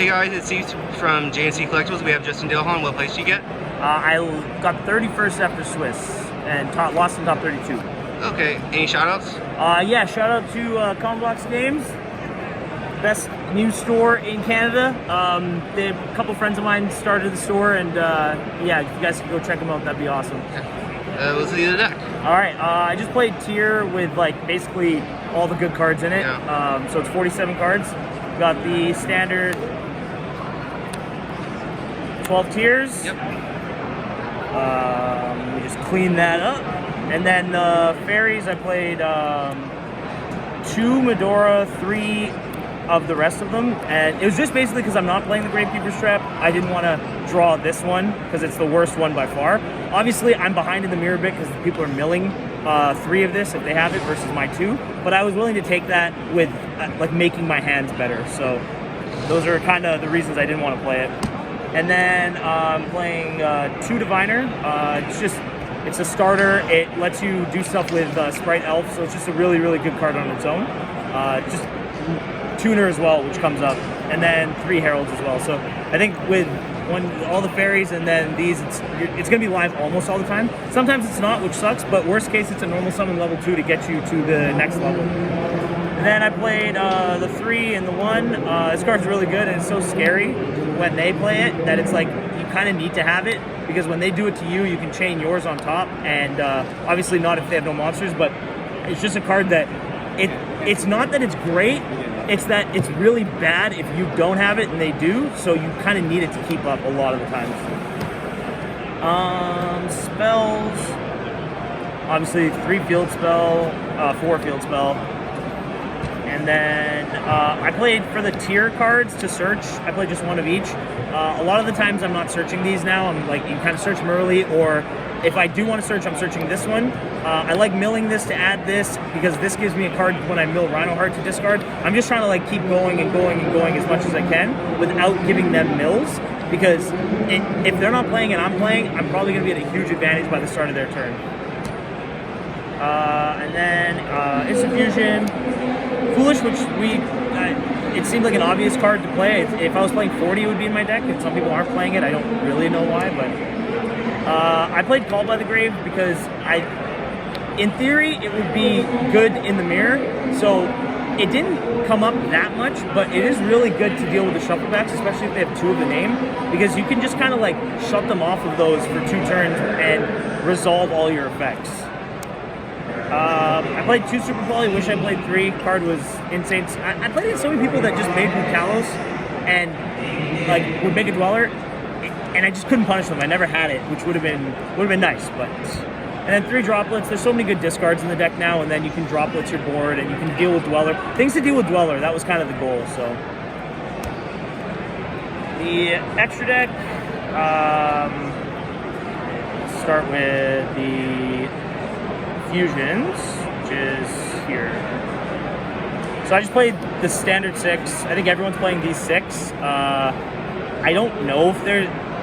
Hey guys, it's Steve from JNC Collectibles. We have Justin Dilhan. What place did you get? I got 31st after Swiss and lost in top 32. Okay, any shoutouts? Yeah, shout out to Combox Games, best new store in Canada. A couple friends of mine started the store, and yeah, if you guys could go check them out, that'd be awesome. Let's see the deck. All right, I just played tier with like basically all the good cards in it. Yeah. So it's 47 cards. Got the standard 12 tiers. Yep. We just clean that up. And then the fairies, I played 2 Medora, 3 of the rest of them. And it was just basically because I'm not playing the Gravekeeper's Trap. I didn't want to draw this one because it's the worst one by far. Obviously, I'm behind in the mirror bit because people are milling 3 of this if they have it versus my 2. But I was willing to take that with like making my hands better. So those are kind of the reasons I didn't want to play it. And then I'm playing 2 Diviner. It's a starter. It lets you do stuff with Sprite Elf, so it's just a really, really good card on its own. Just Tuner as well, which comes up, and then 3 Heralds as well. So I think with all the fairies and then these, it's going to be live almost all the time. Sometimes it's not, which sucks, but worst case, it's a normal summon level 2 to get you to the next level. And then I played the 3 and the 1. This card's really good, and it's so scary when they play it that it's like you kind of need to have it, because when they do it to you, you can chain yours on top, and obviously not if they have no monsters, but it's just a card that it's not that it's great, it's that it's really bad if you don't have it and they do, so you kind of need it to keep up a lot of the times. Spells, obviously 3 field spell, 4 field spell. And then I played for the tier cards to search. I played just 1 of each. A lot of the times I'm not searching these now. I'm like, you kind of search them early, or if I do want to search, I'm searching this one. I like milling this to add this, because this gives me a card when I mill Rhino Heart to discard. I'm just trying to like keep going and going and going as much as I can without giving them mills, because if they're not playing and I'm playing, I'm probably going to be at a huge advantage by the start of their turn. And then Instant Fusion. Foolish, which it seemed like an obvious card to play. If I was playing 40, it would be in my deck, and some people aren't playing it. I don't really know why, but I played Called by the Grave because in theory, it would be good in the mirror. So it didn't come up that much, but it is really good to deal with the shuffle backs, especially if they have 2 of the name, because you can just kind of like shut them off of those for 2 turns and resolve all your effects. I played 2 Super Poly, wish I played 3. Card was insane. I played against so many people that just made Kalos and like would make a Dweller, and I just couldn't punish them. I never had it, which would have been nice. But and then 3 Droplets. There's so many good discards in the deck now, and then you can Droplets your board, and you can deal with Dweller. Things to deal with Dweller. That was kind of the goal. So the extra deck. Start with the Fusions, which is here. So I just played the standard 6. I think everyone's playing these 6. I don't know if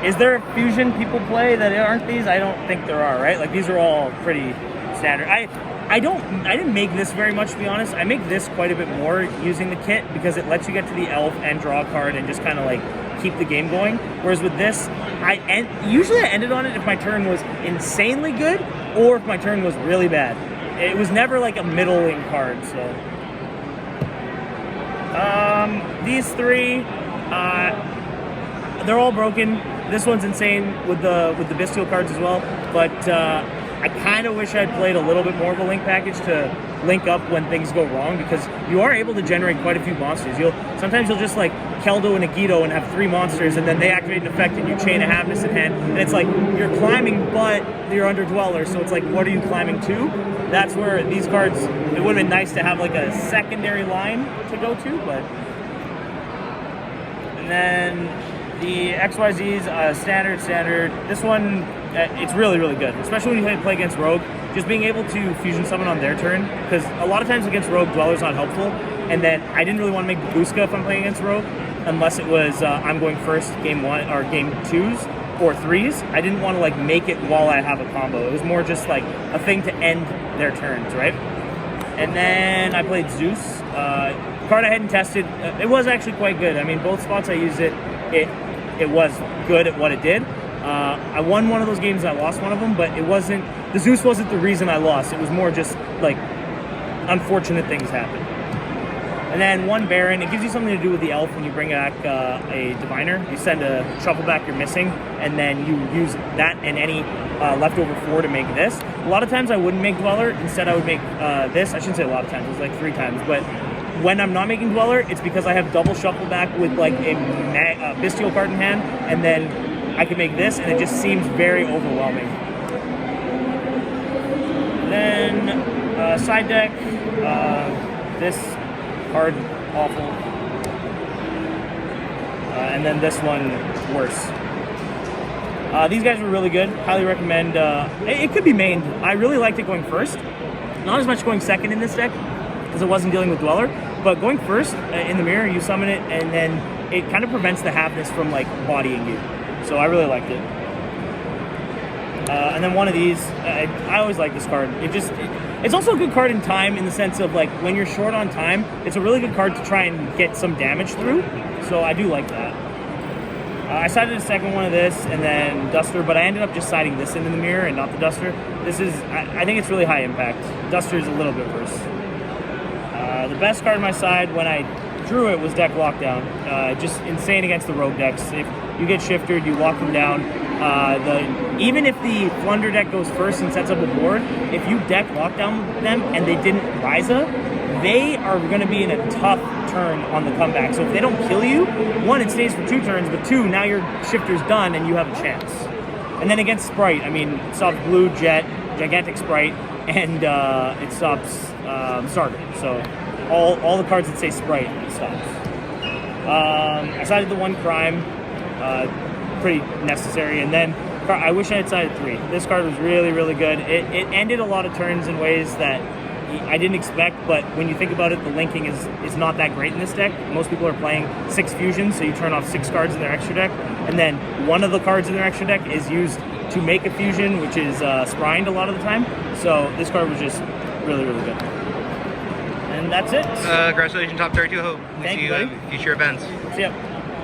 is there a fusion people play that aren't these? I don't think there are, right? Like these are all pretty standard. I didn't make this very much, to be honest. I make this quite a bit more using the kit because it lets you get to the elf and draw a card and just kind of like keep the game going. Whereas with this, usually I ended on it if my turn was insanely good or if my turn was really bad. It was never like a middling card. So these 3, they're all broken. This one's insane with the Bestial cards as well. But I kind of wish I'd played a little bit more of a link package to link up when things go wrong, because you are able to generate quite a few monsters. Sometimes you'll just like Keldo and Agito and have 3 monsters, and then they activate an effect and you chain a Halfness in hand, and it's like you're climbing but you're under Dweller, so it's like, what are you climbing to? That's where these cards, it would have been nice to have like a secondary line to go to. But and then the XYZs, standard. This one, it's really, really good, especially when you play against Rogue. Just being able to fusion summon on their turn, because a lot of times against Rogue, Dweller's not helpful. And then I didn't really want to make Babushka if I'm playing against Rogue, unless it was I'm going first game 1 or game 2s or 3s. I didn't want to like make it while I have a combo. It was more just like a thing to end their turns, right? And then I played Zeus. card I hadn't tested. It was actually quite good. I mean, both spots I used it was good at what it did. I won one of those games, I lost one of them, but it wasn't, the Zeus wasn't the reason I lost. It was more just like unfortunate things happen. And then one Baron, it gives you something to do with the elf when you bring back a diviner. You send a shuffle back you're missing, and then you use that and any leftover 4 to make this. A lot of times I wouldn't make Dweller. Instead I would make this. I shouldn't say a lot of times, it was like 3 times. But when I'm not making Dweller, it's because I have double shuffle back with like a Bestial card in hand, and then I can make this, and it just seems very overwhelming. Then side deck, this card, awful. And then this one, worse. These guys were really good. Highly recommend. It could be mained. I really liked it going first. Not as much going second in this deck, because it wasn't dealing with Dweller. But going first in the mirror, you summon it, and then it kind of prevents the halfness from like bodying you. So I really liked it. And then one of these, I always like this card. It's also a good card in time, in the sense of like when you're short on time, it's a really good card to try and get some damage through. So I do like that. I sided a second one of this and then Duster, but I ended up just siding this into the mirror and not the Duster. This is, I think it's really high impact. Duster is a little bit worse. The best card on my side when I drew it was deck lockdown. Just insane against the rogue decks. If you get shifted, you lock them down. Even if the Plunder deck goes first and sets up a board, if you deck lockdown them and they didn't Ryza, they are going to be in a tough turn on the comeback. So if they don't kill you, 1, it stays for 2 turns, but 2, now your shifter's done and you have a chance. And then against Sprite, I mean, it stops Blue, Jet, Gigantic Sprite, and it stops Starter. So all the cards that say Sprite, it stops. I sided the 1 Crime, pretty necessary, and then I wish I had sided 3. This card was really, really good. It ended a lot of turns in ways that I didn't expect, but when you think about it, the linking is not that great in this deck. Most people are playing 6 fusions, so you turn off 6 cards in their extra deck, and then one of the cards in their extra deck is used to make a fusion, which is scrined a lot of the time. So this card was just really, really good. And that's it. Congratulations, top 32. Hope we see you at future events. See ya.